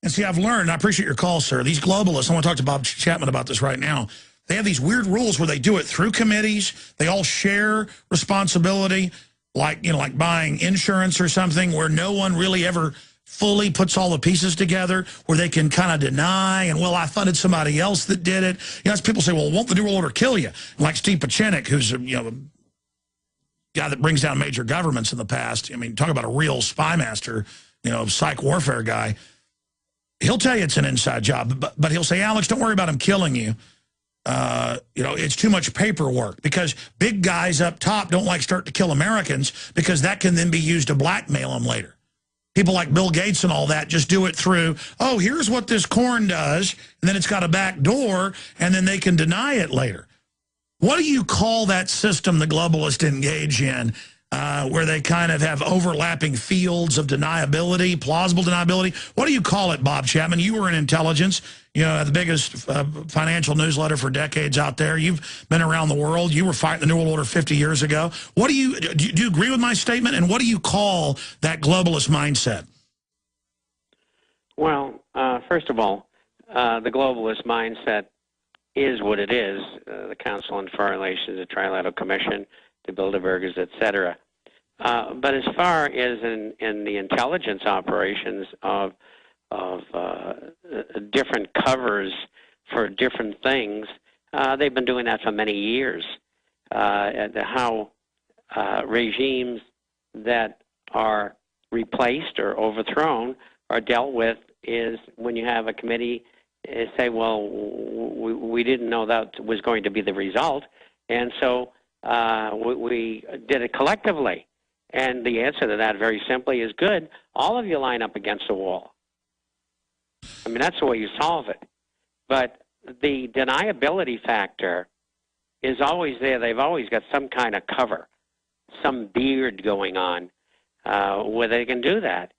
And see, I've learned, I appreciate your call, sir. These globalists, I want to talk to Bob Chapman about this right now. They have these weird rules where they do it through committees. They all share responsibility, like, you know, like buying insurance or something, where no one really ever fully puts all the pieces together, where they can kind of deny, and, well, I funded somebody else that did it. You know, as people say, well, won't the New World Order kill you? Like Steve Pachinik, who's, you know, the guy that brings down major governments in the past. I mean, talk about a real spy master, you know, psych warfare guy. He'll tell you it's an inside job, but he'll say, Alex, don't worry about him killing you. You know, it's too much paperwork, because big guys up top don't like start to kill Americans, because that can then be used to blackmail them later. People like Bill Gates and all that just do it through, oh, here's what this corn does, and then it's got a back door, and then they can deny it later. What do you call that system the globalists engage in, where they kind of have overlapping fields of deniability, plausible deniability? What do you call it, Bob Chapman? You were in intelligence, you know, the biggest financial newsletter for decades out there. You've been around the world. You were fighting the New World Order 50 years ago. What do you agree with my statement? And what do you call that globalist mindset? Well, first of all, the globalist mindset is what it is. The Council on Foreign Relations, the Trilateral Commission, the Bilderbergers, etc. But as far as in the intelligence operations of different covers for different things, they've been doing that for many years. How regimes that are replaced or overthrown are dealt with is when you have a committee say, well, we didn't know that was going to be the result, and so we did it collectively. And the answer to that, very simply, is good. All of you line up against the wall. I mean, that's the way you solve it. But the deniability factor is always there. They've always got some kind of cover, some beard going on where they can do that.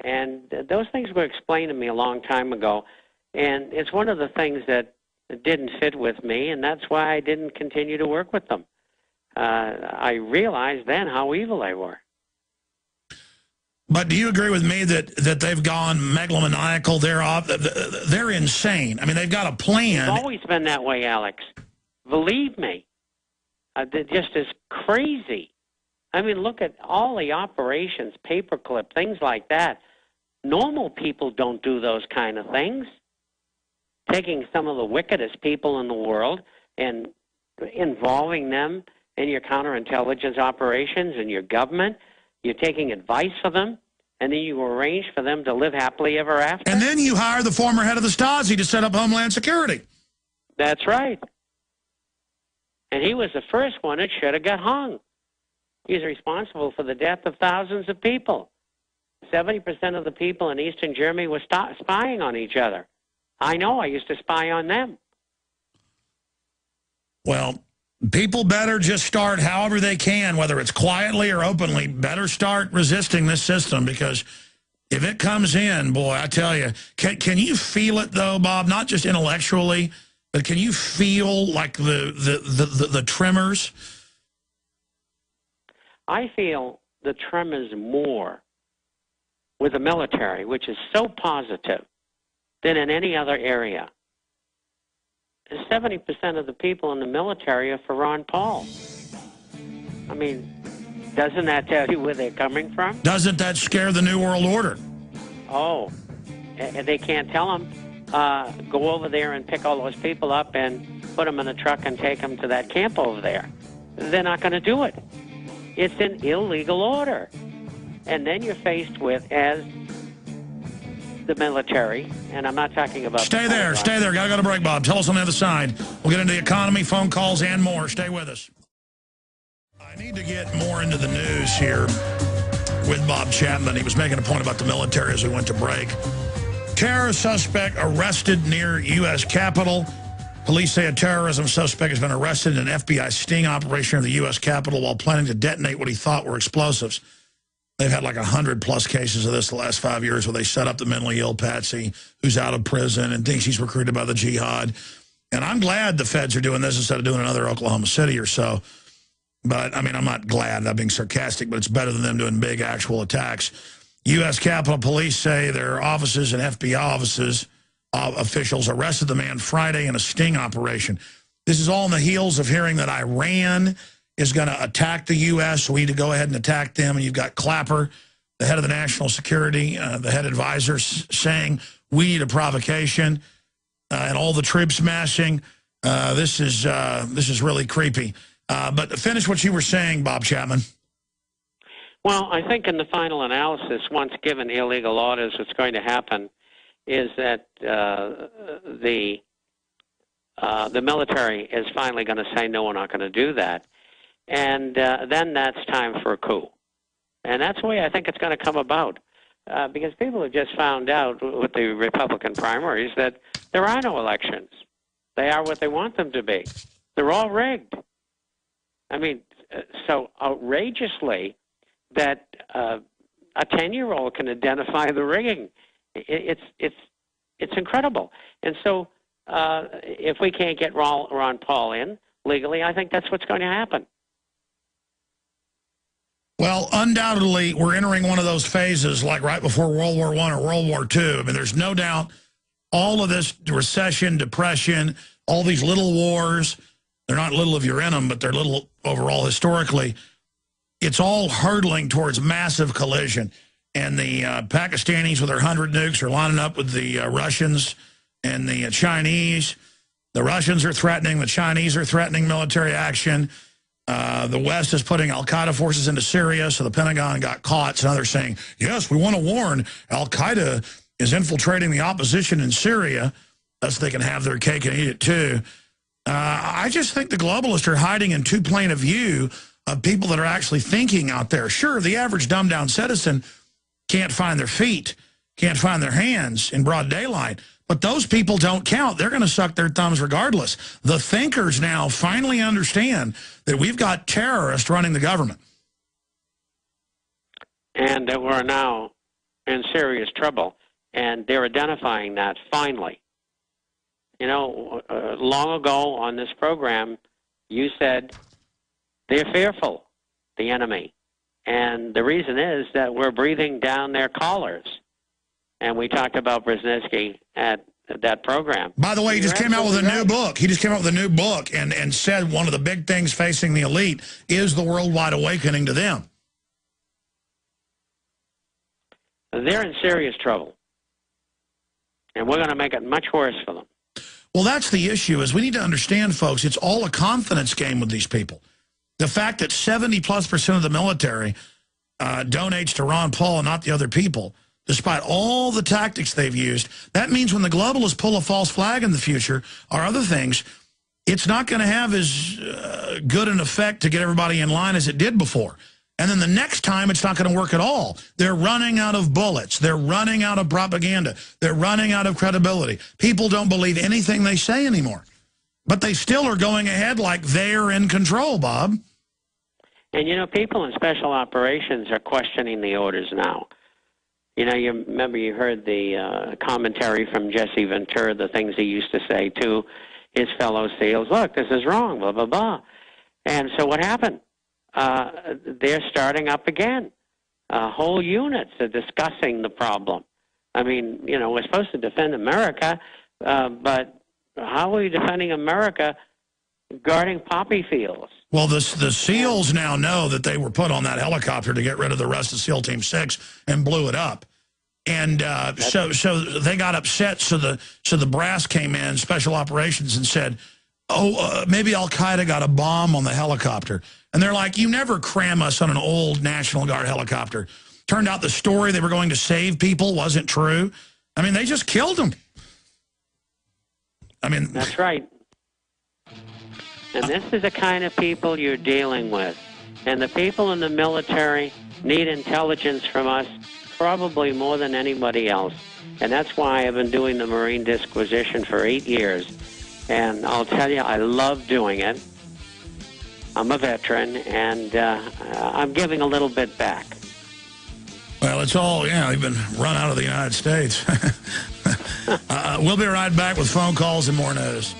And those things were explained to me a long time ago. And it's one of the things that didn't fit with me, and that's why I didn't continue to work with them. I realized then how evil they were. But do you agree with me that they've gone megalomaniacal? They're insane. I mean, they've got a plan. It's always been that way, Alex. Believe me. They're just as crazy. I mean, look at all the operations, paperclip, things like that. Normal people don't do those kind of things. Taking some of the wickedest people in the world and involving them in your counterintelligence operations and your government. You're taking advice from them, and then you arrange for them to live happily ever after. And then you hire the former head of the Stasi to set up Homeland Security. That's right. And he was the first one that should have got hung. He's responsible for the death of thousands of people. 70% of the people in Eastern Germany were spying on each other. I know. I used to spy on them. Well, people better just start however they can, whether it's quietly or openly, better start resisting this system, because if it comes in, boy, I tell you, can you feel it, though, Bob? Not just intellectually, but can you feel like the tremors? I feel the tremors more with the military, which is so positive, than in any other area. 70% of the people in the military are for Ron Paul. I mean, doesn't that tell you where they're coming from? Doesn't that scare the New World Order? Oh, and they can't tell them, go over there and pick all those people up and put them in a truck and take them to that camp over there. They're not going to do it. It's an illegal order. And then you're faced with, as the military, and I'm not talking about... Stay there. Gotta go to break, Bob. Tell us on the other side. We'll get into the economy, phone calls, and more. Stay with us. I need to get more into the news here with Bob Chapman. He was making a point about the military as we went to break. Terror suspect arrested near U.S. Capitol. Police say a terrorism suspect has been arrested in an FBI sting operation near the U.S. Capitol while planning to detonate what he thought were explosives. They've had like 100+ cases of this the last 5 years where they set up the mentally ill Patsy who's out of prison and thinks he's recruited by the jihad. And I'm glad the feds are doing this instead of doing another Oklahoma City or so. But, I mean, I'm not glad. I'm being sarcastic, but it's better than them doing big actual attacks. U.S. Capitol Police say their offices and FBI offices officials arrested the man Friday in a sting operation. This is all on the heels of hearing that Iran is going to attack the U.S., so we need to go ahead and attack them. And you've got Clapper, the head of the national security, the head advisor, saying we need a provocation, and all the troops massing. This is really creepy. But finish what you were saying, Bob Chapman. Well, I think in the final analysis, once given illegal orders, what's going to happen is that the military is finally going to say, no, we're not going to do that. And then that's time for a coup. And that's the way I think it's going to come about. Because people have just found out with the Republican primaries that there are no elections. They are what they want them to be. They're all rigged. I mean, so outrageously that a 10-year-old can identify the rigging. It's incredible. And so if we can't get Ron Paul in legally, I think that's what's going to happen. Well, undoubtedly, we're entering one of those phases like right before World War I or World War II. I mean, there's no doubt all of this recession, depression, all these little wars, they're not little if you're in them, but they're little overall historically. It's all hurtling towards massive collision. And the Pakistanis with their 100 nukes are lining up with the Russians and the Chinese. The Russians are threatening. The Chinese are threatening military action. The West is putting al-Qaeda forces into Syria, so the Pentagon got caught. So now they're saying, yes, we want to warn al-Qaeda is infiltrating the opposition in Syria, thus they can have their cake and eat it too. I just think the globalists are hiding in too plain a view of people that are actually thinking out there. Sure, the average dumbed-down citizen can't find their feet, can't find their hands in broad daylight, but those people don't count. They're going to suck their thumbs regardless. The thinkers now finally understand that we've got terrorists running the government. And that we're now in serious trouble, and they're identifying that finally. You know, long ago on this program, you said they're fearful, the enemy. And the reason is that we're breathing down their collars. And we talked about Brzezinski at that program. By the way, he just came out with a new book. He just came out with a new book and said one of the big things facing the elite is the worldwide awakening to them. They're in serious trouble. And we're going to make it much worse for them. Well, that's the issue, is we need to understand, folks, it's all a confidence game with these people. The fact that 70+% of the military donates to Ron Paul and not the other people, despite all the tactics they've used, that means when the globalists pull a false flag in the future or other things, it's not going to have as good an effect to get everybody in line as it did before. And then the next time, it's not going to work at all. They're running out of bullets. They're running out of propaganda. They're running out of credibility. People don't believe anything they say anymore. But they still are going ahead like they're in control, Bob. And, you know, people in special operations are questioning the orders now. You know, you remember you heard the commentary from Jesse Ventura, the things he used to say to his fellow SEALs, look, this is wrong, blah, blah, blah. And so what happened? They're starting up again. Whole units are discussing the problem. I mean, you know, we're supposed to defend America, but how are we defending America guarding poppy fields? Well, the SEALs now know that they were put on that helicopter to get rid of the rest of SEAL Team 6 and blew it up. And so they got upset, so the brass came in, special operations, and said, maybe al-Qaeda got a bomb on the helicopter. And they're like, you never cram us on an old National Guard helicopter. Turned out the story they were going to save people wasn't true. I mean, they just killed them. I mean, that's right. And this is the kind of people you're dealing with. And the people in the military need intelligence from us probably more than anybody else. And that's why I've been doing the Marine Disquisition for 8 years. And I'll tell you, I love doing it. I'm a veteran, and I'm giving a little bit back. Well, it's all, yeah, they've been run out of the United States. We'll be right back with phone calls and more news.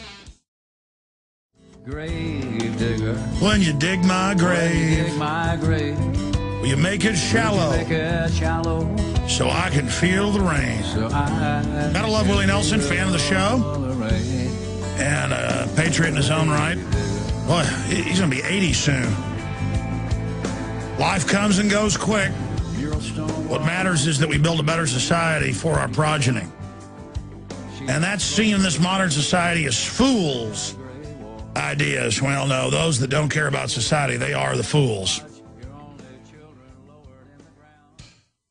Grave digger. When you dig my grave. When you dig my grave. Will you make it shallow? So I can feel the rain. Gotta love Willie Nelson, fan of the show. And a patriot in his own right. Boy, he's going to be 80 soon. Life comes and goes quick. What matters is that we build a better society for our progeny. And that's seen in this modern society as fools' ideas. Well, no, those that don't care about society, they are the fools.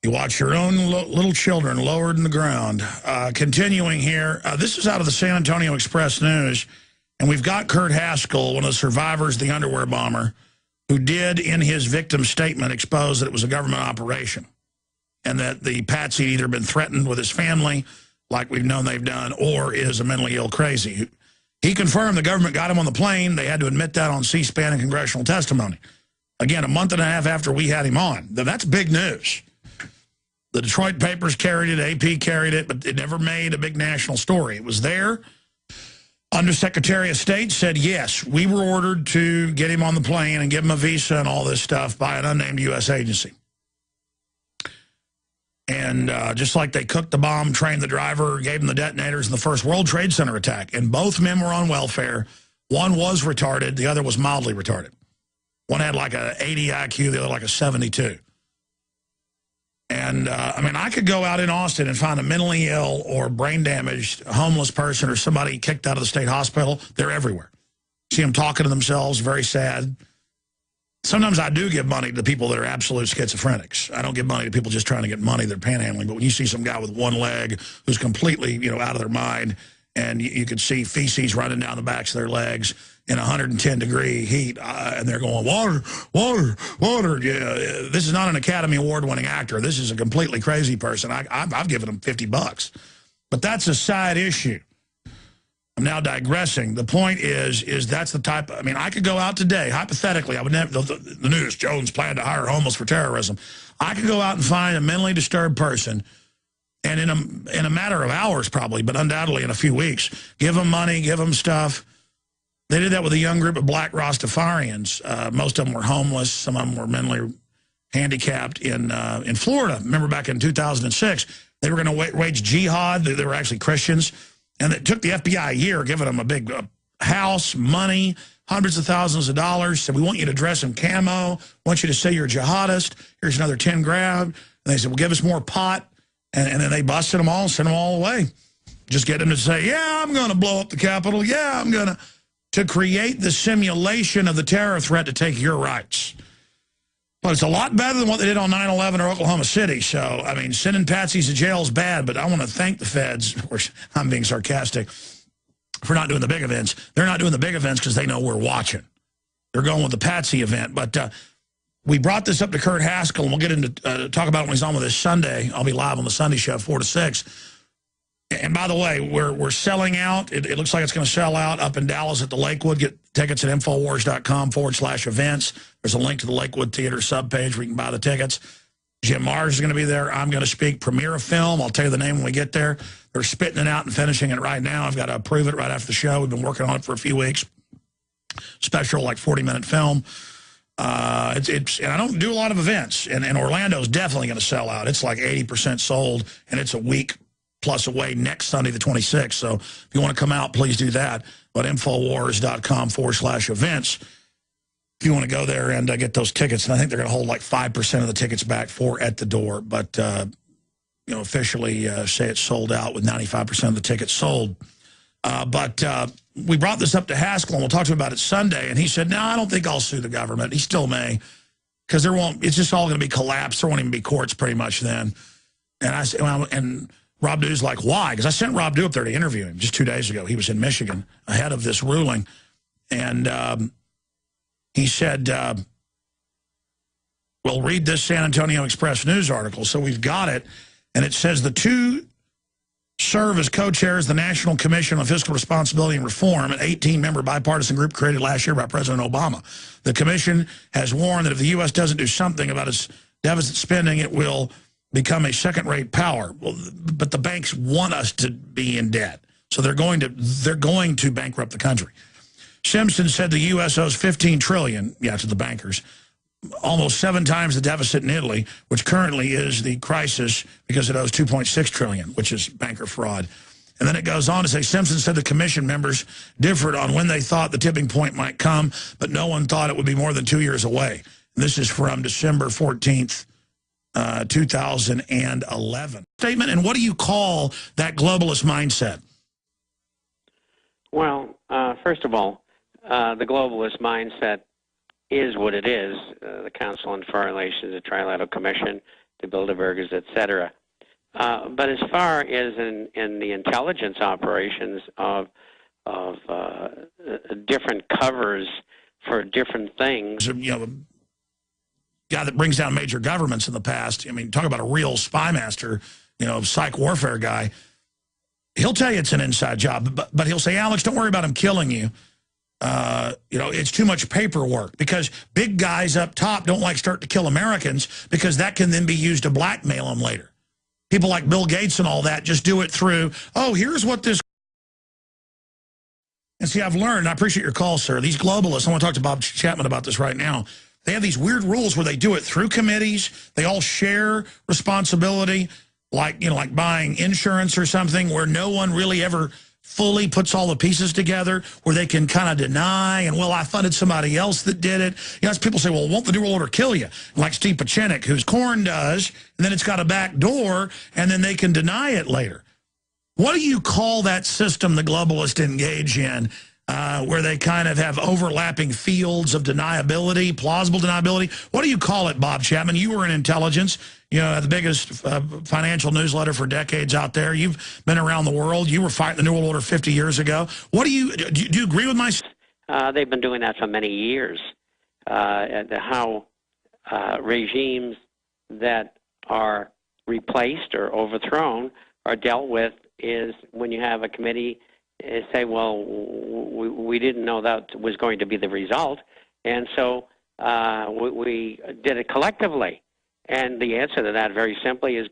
You watch your own little children lowered in the ground. Continuing here, this is out of the San Antonio Express News, and we've got Kurt Haskell, one of the survivors of the underwear bomber, who did, in his victim statement, expose that it was a government operation and that the patsy had either been threatened with his family, like we've known they've done, or is a mentally ill crazy. He confirmed the government got him on the plane. They had to admit that on C-SPAN and congressional testimony. Again, a month and a half after we had him on. That's big news. The Detroit papers carried it, AP carried it, but it never made a big national story. It was there. Undersecretary of State said, yes, we were ordered to get him on the plane and give him a visa and all this stuff by an unnamed U.S. agency. And just like they cooked the bomb, trained the driver, gave him the detonators in the first World Trade Center attack, and both men were on welfare. One was retarded. The other was mildly retarded. One had like a 80 IQ, the other like a 72. And, I mean, I could go out in Austin and find a mentally ill or brain-damaged homeless person or somebody kicked out of the state hospital. They're everywhere. See them talking to themselves, very sad. Sometimes I do give money to people that are absolute schizophrenics. I don't give money to people just trying to get money. They're panhandling. But when you see some guy with one leg who's completely, out of their mind, and you could see feces running down the backs of their legs in 110-degree heat, and they're going, water, water, water. Yeah, this is not an Academy Award-winning actor. This is a completely crazy person. I've given him $50. But that's a side issue. I'm now digressing. The point is that's the type, I mean, I could go out today, hypothetically, I would never, the news, Jones planned to hire homeless for terrorism. I could go out and find a mentally disturbed person, and in a matter of hours probably, but undoubtedly in a few weeks, give them money, give them stuff. They did that with a young group of black Rastafarians. Most of them were homeless. Some of them were mentally handicapped in Florida. Remember back in 2006, they were going to wage jihad. They were actually Christians. And it took the FBI a year, giving them a big house, money, hundreds of thousands of dollars. Said, we want you to dress in camo. Want you to say you're a jihadist. Here's another 10 grand. And they said, well, give us more pot. And then they busted them all and sent them all away. Just get them to say, yeah, I'm going to blow up the Capitol. Yeah, I'm going to create the simulation of the terror threat to take your rights. But it's a lot better than what they did on 9/11 or Oklahoma City. So, I mean, sending patsies to jail is bad, but I want to thank the feds, of course, I'm being sarcastic, for not doing the big events. They're not doing the big events because they know we're watching. They're going with the patsy event. But we brought this up to Kurt Haskell, and we'll get into talk about it when he's on with us Sunday. I'll be live on the Sunday show, 4 to 6. And by the way, we're selling out. It looks like it's going to sell out up in Dallas at the Lakewood. Get tickets at Infowars.com/events. There's a link to the Lakewood Theater subpage where you can buy the tickets. Jim Mars is going to be there. I'm going to speak. Premiere a film. I'll tell you the name when we get there. They're spitting it out and finishing it right now. I've got to approve it right after the show. We've been working on it for a few weeks. Special, like 40-minute film. And I don't do a lot of events. And Orlando's definitely going to sell out. It's like 80% sold, and it's a week plus away next Sunday, the 26th. So if you want to come out, please do that. But Infowars.com/events. If you want to go there and get those tickets. And I think they're going to hold like 5% of the tickets back for at the door. But, officially say it's sold out with 95% of the tickets sold. But we brought this up to Haskell, and we'll talk to him about it Sunday. And he said, no, I don't think I'll sue the government. He still may, because it's just all going to be collapsed. There won't even be courts pretty much then. And I said, well, and Rob Dew's like, why? Because I sent Rob Dew up there to interview him just 2 days ago. He was in Michigan ahead of this ruling. And he said, well, read this San Antonio Express News article. So we've got it. And it says the two serve as co-chairs of the National Commission on Fiscal Responsibility and Reform, an 18-member bipartisan group created last year by President Obama. The commission has warned that if the U.S. doesn't do something about its deficit spending, it will become a second-rate power. Well, but the banks want us to be in debt, so they're going to bankrupt the country. Simpson said the U.S. owes $15 trillion, to the bankers, almost 7 times the deficit in Italy, which currently is the crisis because it owes $2.6 trillion, which is banker fraud. And then it goes on to say, Simpson said the commission members differed on when they thought the tipping point might come, but no one thought it would be more than 2 years away. And this is from December 14th, 2011. Statement, and what do you call that globalist mindset? Well, first of all, the globalist mindset is what it is. The Council on Foreign Relations, the Trilateral Commission, the Bilderbergers, etc. But as far as in the intelligence operations of different covers for different things, You know, the guy that brings down major governments in the past. I mean, talk about a real spy master, you know, psych warfare guy. He'll tell you it's an inside job, but he'll say, Alex, don't worry about him killing you. You know, it's too much paperwork because big guys up top don't like start to kill Americans because that can then be used to blackmail them later. People like Bill Gates and all that just do it through, oh, here's what this... And see, I've learned, I appreciate your call, sir. These globalists, I want to talk to Bob Chapman about this right now. They have these weird rules where they do it through committees. They all share responsibility, like, you know, like buying insurance or something, where no one really ever fully puts all the pieces together, where they can kind of deny, and, well, I funded somebody else that did it. You know, as people say, well, won't the New World Order kill you? Like Steve Pachinik, whose Corn does, and then it's got a back door, and then they can deny it later. What do you call that system the globalists engage in, where they kind of have overlapping fields of deniability, plausible deniability? What do you call it, Bob Chapman? You were in intelligence, you know, the biggest financial newsletter for decades out there. You've been around the world. You were fighting the New World Order 50 years ago. What do you agree with my... they've been doing that for many years. How regimes that are replaced or overthrown are dealt with is when you have a committee say, well, we didn't know that was going to be the result, and so we did it collectively. And the answer to that, very simply, is